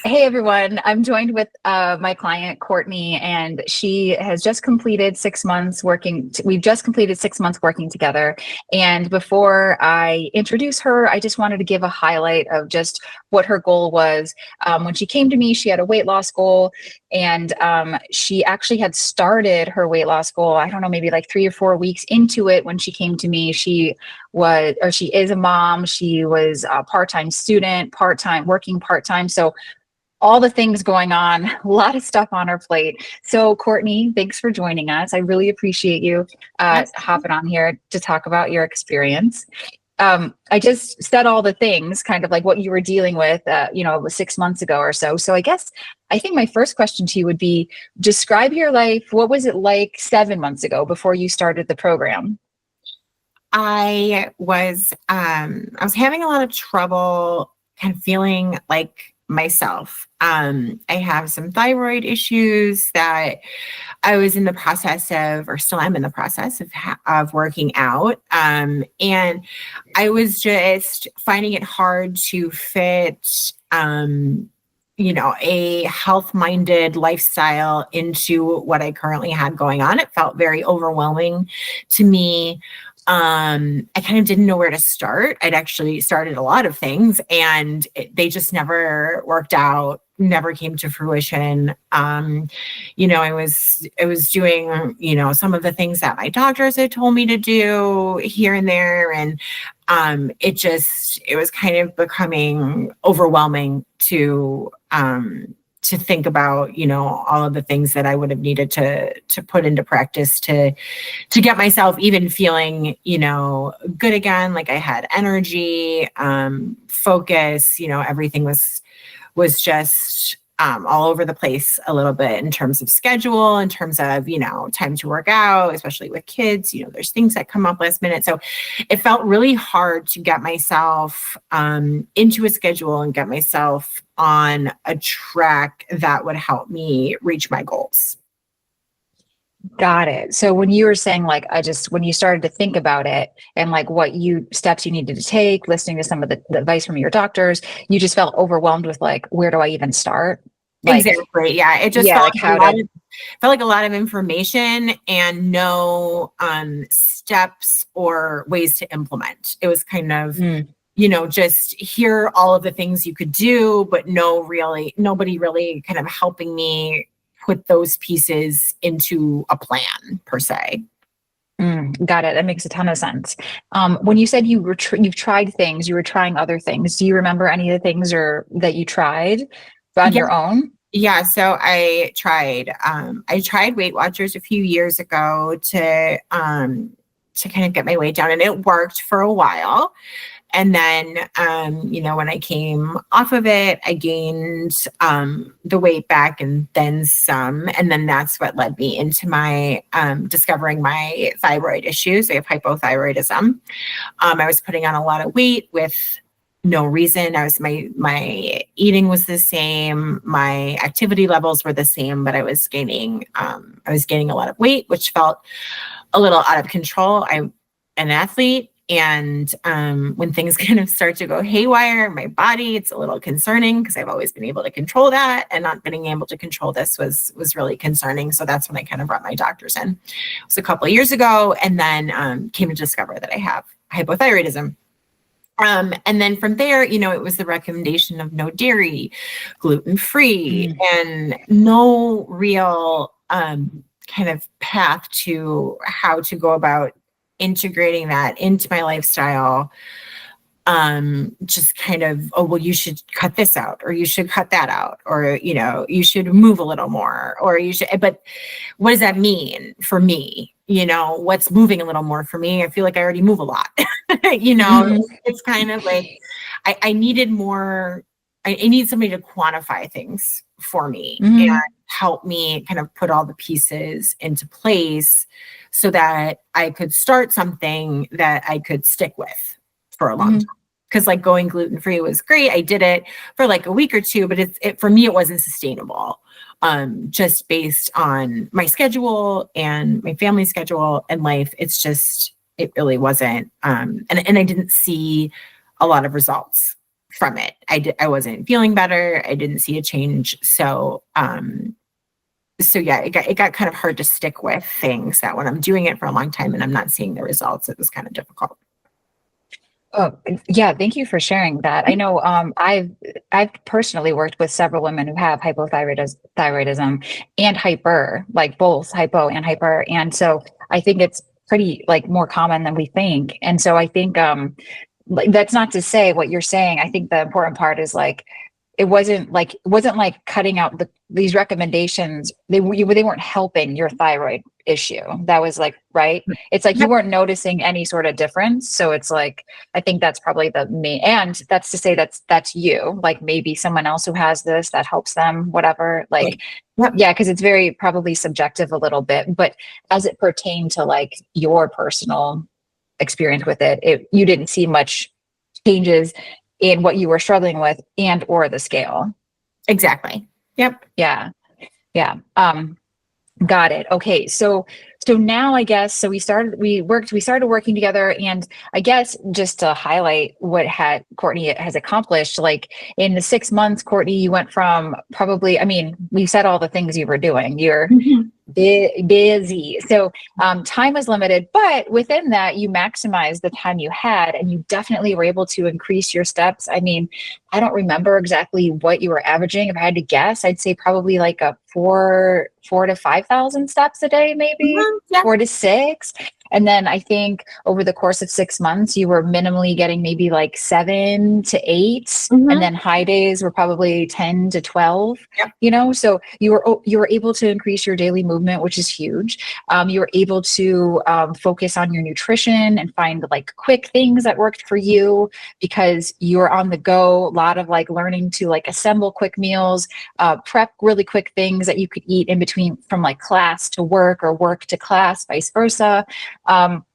Hey everyone, I'm joined with my client Courtney, and she has just completed 6 months working. We've just completed 6 months working together. And before I introduce her, I just wanted to give a highlight of just what her goal was. When she came to me, she had a weight loss goal, and she actually had started her weight loss goal, I don't know, maybe like 3 or 4 weeks into it when she came to me. She is a mom. She was a part-time student, part-time, working part-time. So all the things going on, a lot of stuff on our plate. So, Courtney, thanks for joining us. I really appreciate you Absolutely. hopping on here to talk about your experience. I just said all the things, kind of like what you were dealing with, 6 months ago or so. So, I think my first question to you would be: describe your life. What was it like 7 months ago before you started the program? I was having a lot of trouble kind of feeling like myself. I have some thyroid issues that I was in the process of, or still am in the process of working out. And I was just finding it hard to fit, a health minded lifestyle into what I currently had going on. It felt very overwhelming to me. I kind of didn't know where to start. I'd actually started a lot of things and they just never worked out, never came to fruition. I was doing, some of the things that my doctors had told me to do here and there. And it was kind of becoming overwhelming to think about, all of the things that I would have needed to put into practice to get myself even feeling, good again, like I had energy, focus, everything was just all over the place a little bit in terms of schedule, in terms of, time to work out, especially with kids, there's things that come up last minute. So it felt really hard to get myself into a schedule and get myself on a track that would help me reach my goals. Got it. So when you were saying like when you started to think about it and like what you steps you needed to take, listening to some of the advice from your doctors, you just felt overwhelmed with like, where do I even start? Like, Exactly. Yeah. It just yeah, felt like like how to. felt like a lot of information and no steps or ways to implement. It was kind of, Mm, just hear all of the things you could do, but nobody really kind of helping me put those pieces into a plan per se. got it. That makes a ton of sense. When you said you've tried things, you were trying other things. Do you remember any of the things or that you tried on Yeah. your own? Yeah. So I tried Weight Watchers a few years ago to kind of get my weight down and it worked for a while. And then, when I came off of it, I gained the weight back and then some. And then that's what led me into my discovering my thyroid issues. I have hypothyroidism. I was putting on a lot of weight with no reason. My eating was the same, my activity levels were the same, but I was gaining a lot of weight, which felt a little out of control. I'm an athlete. And when things kind of start to go haywire in my body, it's a little concerning because I've always been able to control that, and not being able to control this was really concerning. So that's when I kind of brought my doctors in. It was a couple of years ago, and then came to discover that I have hypothyroidism. And then from there, it was the recommendation of no dairy, gluten free, Mm, and no real kind of path to how to go about integrating that into my lifestyle. Just kind of, oh, well, you should cut this out, or you should cut that out, or, you should move a little more, or you should, but what does that mean for me? What's moving a little more for me? I feel like I already move a lot. you know, mhm, it's kind of like I needed more, I need somebody to quantify things for me and mhm, help me kind of put all the pieces into place so that I could start something that I could stick with for a long time. mhm, Because like going gluten free was great. I did it for like a week or two, but for me it wasn't sustainable. Just based on my schedule and my family schedule and life, it really wasn't. And I didn't see a lot of results from it. I wasn't feeling better. I didn't see a change. So, so yeah, it got kind of hard to stick with things that when I'm doing it for a long time and I'm not seeing the results, it was kind of difficult. Oh, yeah. Thank you for sharing that. I know I've personally worked with several women who have hypothyroidism and hyper, like both hypo and hyper. And so I think it's pretty like more common than we think. And so I think like that's not to say what you're saying. I think the important part is like it wasn't like cutting out these recommendations. They weren't helping your thyroid issue. That was like right. It's like you Yep. weren't noticing any sort of difference. So it's like I think that's probably the main. And that's to say that's you. Like maybe someone else who has this that helps them. Whatever. Like Yep. yeah, because it's very probably subjective a little bit. But as it pertained to like your personal experience with it, you didn't see much changes in what you were struggling with and or the scale. Exactly. Yep. Yeah. Yeah. Got it. Okay. So now I guess so we started working together, and I guess just to highlight what had Courtney has accomplished, like in the 6 months, Courtney, you went from probably, I mean, we said all the things you were doing. You're Mhm. busy. So time was limited, but within that, you maximized the time you had, and you definitely were able to increase your steps. I mean, I don't remember exactly what you were averaging. If I had to guess, I'd say probably like a four to 5,000 steps a day, maybe Yeah. 4 to 6. And then I think over the course of 6 months, you were minimally getting maybe like 7 to 8. And Mhm. then high days were probably 10 to 12, Yep. so you were able to increase your daily movement, which is huge. You were able to focus on your nutrition and find like quick things that worked for you because you're on the go. A lot of like learning to like assemble quick meals, prep really quick things that you could eat in between from like class to work or work to class, vice versa. Um,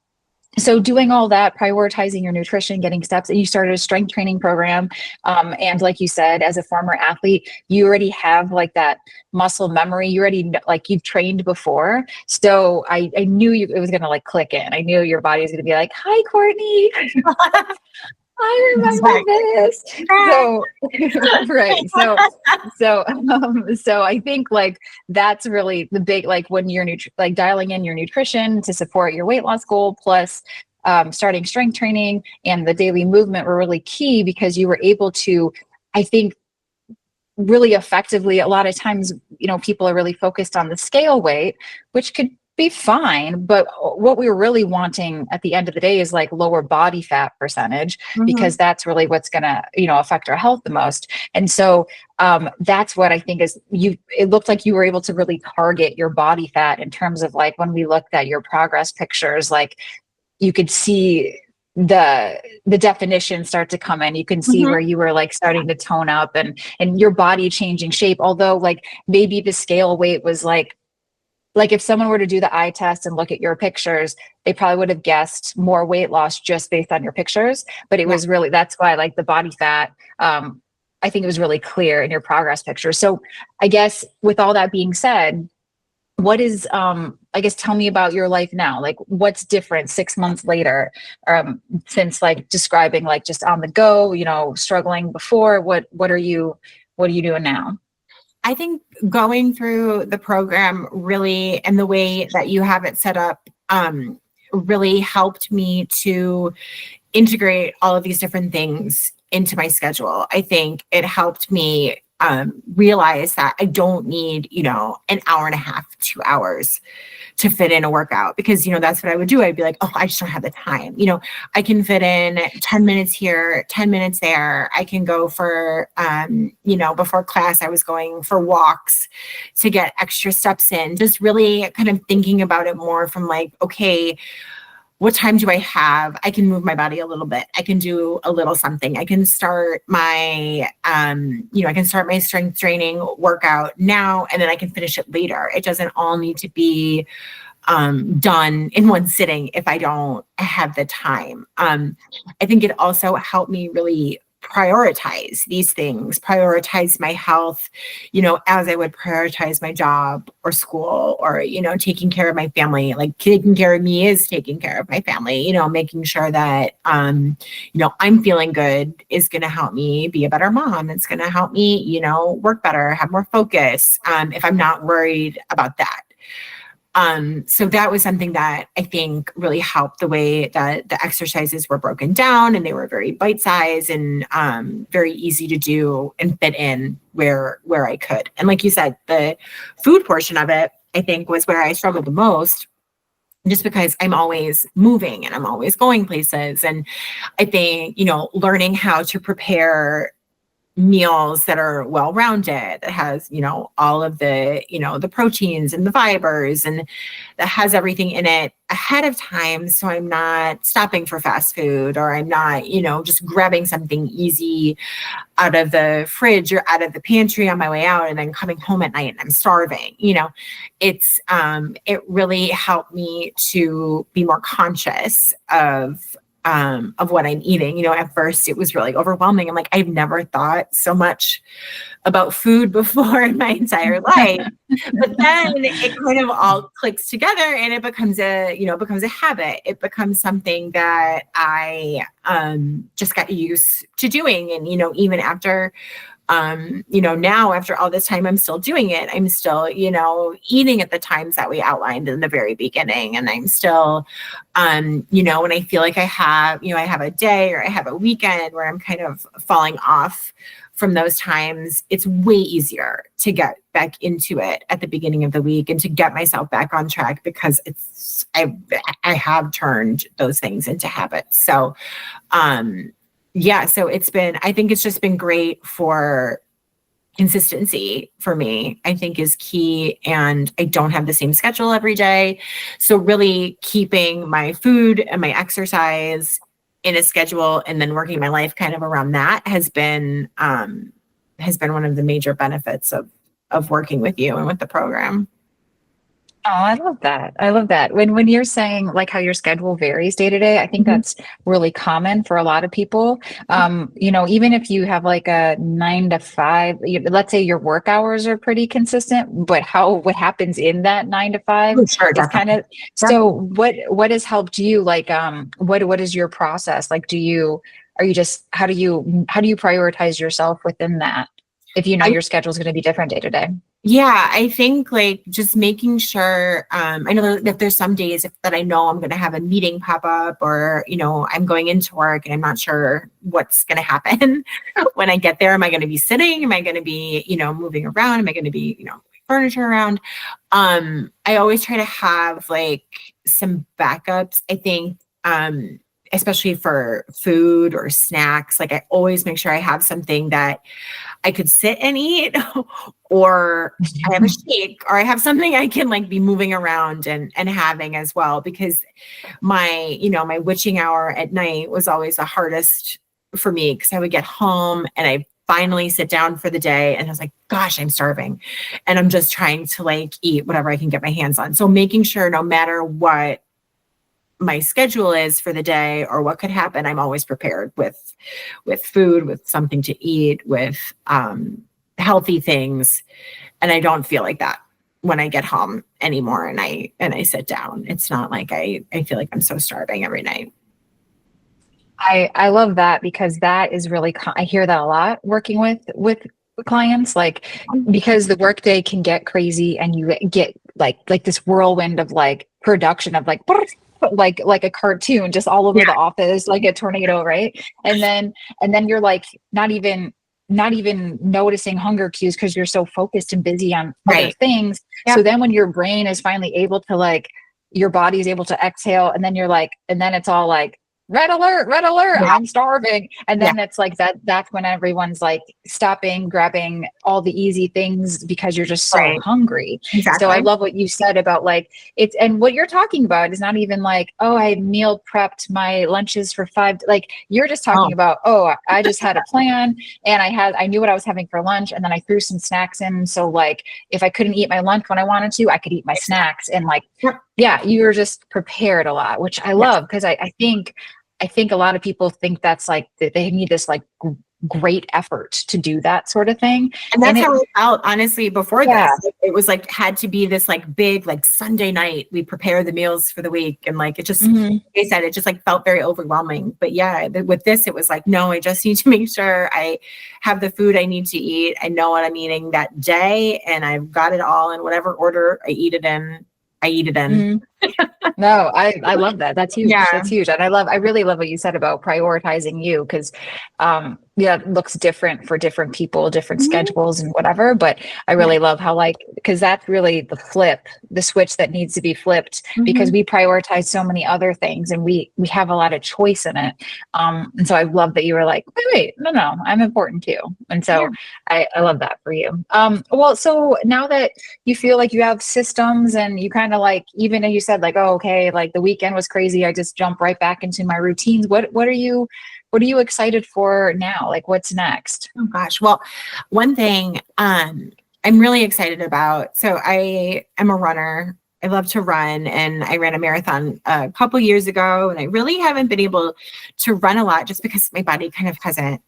so doing all that, prioritizing your nutrition, getting steps, and you started a strength training program. And like you said, as a former athlete, you already have like that muscle memory. You already like you've trained before. So I knew it was going to like click in. I knew your body was going to be like, hi, Courtney. I remember Exactly. this. So, right. So I think like that's really the big, like when you're like dialing in your nutrition to support your weight loss goal, plus starting strength training and the daily movement were really key because you were able to, I think, really effectively. A lot of times, people are really focused on the scale weight, which could be fine, but what we were really wanting at the end of the day is like lower body fat percentage, because Mhm. that's really what's going to affect our health the most. And so that's what I think is it looked like you were able to really target your body fat in terms of like when we looked at your progress pictures, like you could see the definition start to come in. You can see where Mhm. you were like starting to tone up and your body changing shape, although like maybe the scale weight was like if someone were to do the eye test and look at your pictures, they probably would have guessed more weight loss just based on your pictures. But it Yeah. was really, that's why like the body fat, I think it was really clear in your progress picture. So I guess with all that being said, what is I guess tell me about your life now. Like what's different 6 months later, since like describing like just on the go, struggling before, what are you doing now? I think going through the program really and the way that you have it set up really helped me to integrate all of these different things into my schedule. I think it helped me realize that I don't need, an hour and a half, 2 hours to fit in a workout because, that's what I would do. I'd be like, oh, I just don't have the time. I can fit in 10 minutes here, 10 minutes there. I can go for, before class, I was going for walks to get extra steps in, just really kind of thinking about it more from like, okay, what time do I have? I can move my body a little bit. I can do a little something. I can start my, I can start my strength training workout now, and then I can finish it later. It doesn't all need to be done in one sitting if I don't have the time. I think it also helped me really prioritize these things, prioritize my health, as I would prioritize my job or school, or, taking care of my family. Like, taking care of me is taking care of my family, making sure that, I'm feeling good is going to help me be a better mom. It's going to help me, work better, have more focus, if I'm not worried about that. So that was something that I think really helped, the way that the exercises were broken down, and they were very bite-sized and very easy to do and fit in where I could. And like you said, the food portion of it, I think, was where I struggled the most, just because I'm always moving and I'm always going places. And I think, learning how to prepare meals that are well-rounded, that has, all of the, the proteins and the fibers, and that has everything in it ahead of time. So I'm not stopping for fast food, or I'm not, just grabbing something easy out of the fridge or out of the pantry on my way out, and then coming home at night and I'm starving. It really helped me to be more conscious of what I'm eating. At first it was really overwhelming. I'm like, I've never thought so much about food before in my entire life. But then it kind of all clicks together, and it becomes a habit. It becomes something that I just got used to doing. And, even after now, after all this time, I'm still doing it. I'm still, eating at the times that we outlined in the very beginning. And I'm still, when I feel like I have a day or I have a weekend where I'm kind of falling off from those times, it's way easier to get back into it at the beginning of the week and to get myself back on track, because I have turned those things into habits. So, so I think it's just been great for consistency for me, I think, is key. And I don't have the same schedule every day. So really keeping my food and my exercise in a schedule, and then working my life kind of around that, has been one of the major benefits of working with you and with the program. Oh, I love that. I love that. When you're saying like how your schedule varies day to day, I think that's really common for a lot of people. Even if you have like a 9 to 5, let's say your work hours are pretty consistent, but what happens in that 9 to 5 Sure, is kind of, so what has helped you? Like, what is your process? Like, how do you prioritize yourself within that, if your schedule is going to be different day to day? Yeah, I think like just making sure, I know that there's some days that I know I'm going to have a meeting pop up, or, I'm going into work and I'm not sure what's going to happen when I get there. Am I going to be sitting? Am I going to be, moving around? Am I going to be, moving furniture around? I always try to have like some backups. I think, especially for food or snacks, like I always make sure I have something that I could sit and eat, or I have a shake, or I have something I can like be moving around and having as well, because my witching hour at night was always the hardest for me, because I would get home and I finally sit down for the day and I was like, gosh, I'm starving. And I'm just trying to like eat whatever I can get my hands on. So making sure no matter what my schedule is for the day or what could happen, I'm always prepared with food, with something to eat, with healthy things. And I don't feel like that when I get home anymore and I sit down. It's not like I feel like I'm so starving every night. I love that, because that is really, I hear that a lot working with clients, like, because the workday can get crazy and you get like this whirlwind of like production of like a cartoon just all over the office, like a tornado, right? And then you're like not even noticing hunger cues, because you're so focused and busy on other things. So then when your brain is finally able to, like, your body is able to exhale, and then you're like, and then it's all like, red alert, I'm starving. And then it's like that's when everyone's like stopping, grabbing all the easy things, because you're just so hungry. Exactly. So I love what you said about like and what you're talking about is not even like, oh, I meal prepped my lunches for 5, like you're just talking about, oh, I just had a plan, and I knew what I was having for lunch, and then I threw some snacks in. So like if I couldn't eat my lunch when I wanted to, I could eat my snacks, and like, you were just prepared a lot, which I love, because I think a lot of people think that's like, they need this like great effort to do that sort of thing. And And that's it, how it felt, honestly, before yeah. this. It was like, had to be this like big, like Sunday night, we prepare the meals for the week. And like, it just, Mhm. like I said, it just like felt very overwhelming. But yeah, with this, it was like, no, I just need to make sure I have the food I need to eat. I know what I'm eating that day, and I've got it all in whatever order I eat it in. I eat it in. Mhm. No, I love that. That's huge. Yeah. That's huge. And I really love what you said about prioritizing you, because yeah, it looks different for different people, different Mhm. schedules and whatever. But I Yeah. really love how, like, because that's really the switch that needs to be flipped, because Mhm. we prioritize so many other things and we have a lot of choice in it. And so I love that you were like, wait, no, I'm important too. And Yeah. so I love that for you. Well, so now that you feel like you have systems and you kind of like, even as you said, like, oh, okay, like the weekend was crazy, I just jump right back into my routines. What are you excited for now? Like, what's next? Oh gosh. Well, one thing I'm really excited about. So I am a runner. I love to run, and I ran a marathon a couple years ago, and I really haven't been able to run a lot just because my body kind of hasn't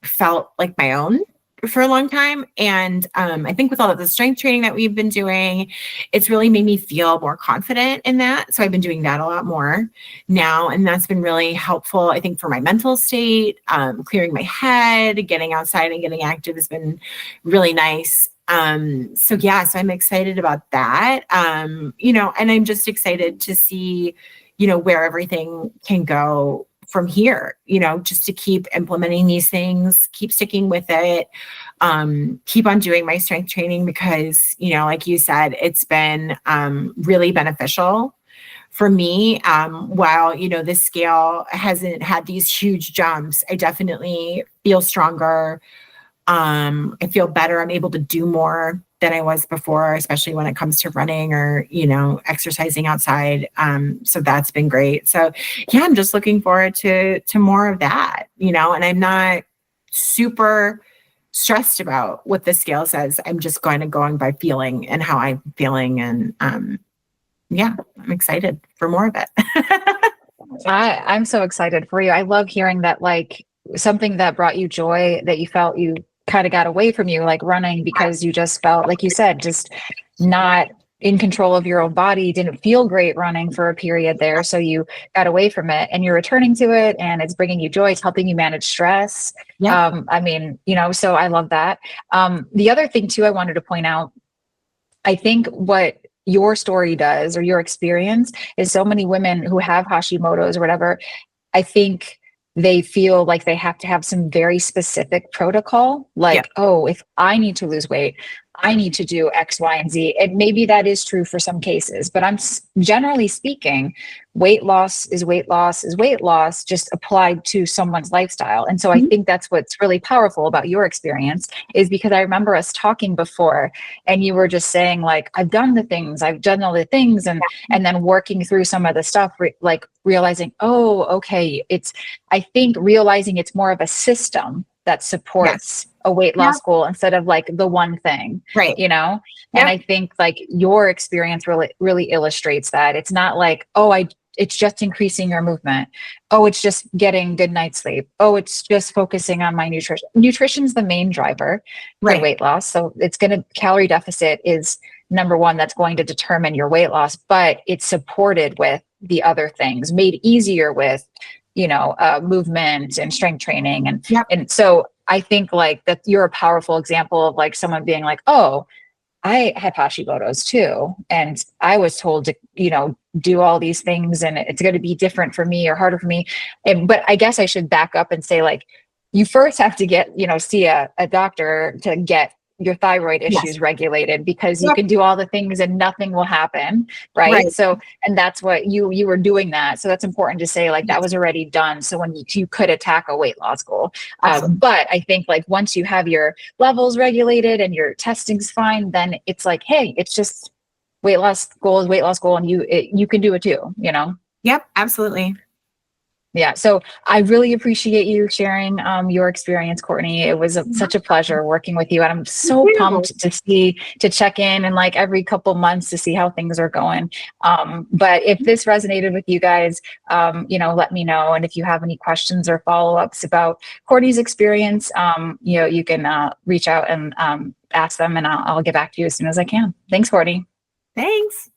felt like my own for a long time. And I think with all of the strength training that we've been doing, it's really made me feel more confident in that. So I've been doing that a lot more now. And that's been really helpful, I think, for my mental state. Clearing my head, getting outside and getting active has been really nice. So yeah, so I'm excited about that. And I'm just excited to see, where everything can go from here, just to keep implementing these things, keep sticking with it, keep on doing my strength training because, like you said, it's been really beneficial for me. While, the scale hasn't had these huge jumps, I definitely feel stronger. I feel better. I'm able to do more than I was before, especially when it comes to running or, exercising outside. So that's been great. So yeah, I'm just looking forward to more of that, and I'm not super stressed about what the scale says. I'm just going by feeling and how I'm feeling. And yeah, I'm excited for more of it. I'm so excited for you. I love hearing that, like, something that brought you joy that you felt you kind of got away from you, like running, because you just felt, like you said, just not in control of your own body, didn't feel great running for a period there. So you got away from it and you're returning to it, and it's bringing you joy. It's helping you manage stress. Yeah. I mean, so I love that. The other thing too, I wanted to point out, I think what your story does, or your experience, is so many women who have Hashimoto's or whatever, I think they feel like they have to have some very specific protocol. Yeah. Like, oh, if I need to lose weight, I need to do X, Y, and Z. And maybe that is true for some cases, but generally speaking, weight loss is weight loss is weight loss, just applied to someone's lifestyle. And so I Mhm. think that's what's really powerful about your experience, is because I remember us talking before, and you were just saying, like, I've done all the things, and then working through some of the stuff, like realizing, oh, okay, I think realizing it's more of a system that Yes. supports a weight Yeah. loss goal instead of like the one thing, Right. And Yep. I think like your experience really, really illustrates that. It's not like, oh, it's just increasing your movement. Oh, it's just getting good night's sleep. Oh, it's just focusing on my nutrition. Nutrition's the main driver for Right. weight loss. So calorie deficit is number one that's going to determine your weight loss, but it's supported with the other things, made easier with, movement and strength training. Yep. And so I think like that you're a powerful example of like someone being like, oh, I had Hashimoto's too. And I was told to, do all these things, and it's going to be different for me or harder for me. But I guess I should back up and say, like, you first have to get, see a doctor to get your thyroid Yes. issues regulated, because you Yep. can do all the things and nothing will happen. Right. Right. So, and that's what you were doing that. So that's important to say, like, that Yes. was already done. So when you could attack a weight loss goal. Absolutely. But I think like once you have your levels regulated and your testing's fine, then it's like, hey, it's just weight loss goal, and you can do it too. Yep. Absolutely. Yeah. So I really appreciate you sharing your experience, Courtney. It was such a pleasure working with you. And I'm so You. pumped to check in and like every couple months to see how things are going. But if this resonated with you guys, let me know. And if you have any questions or follow-ups about Courtney's experience, you can reach out and ask them, and I'll get back to you as soon as I can. Thanks, Courtney. Thanks.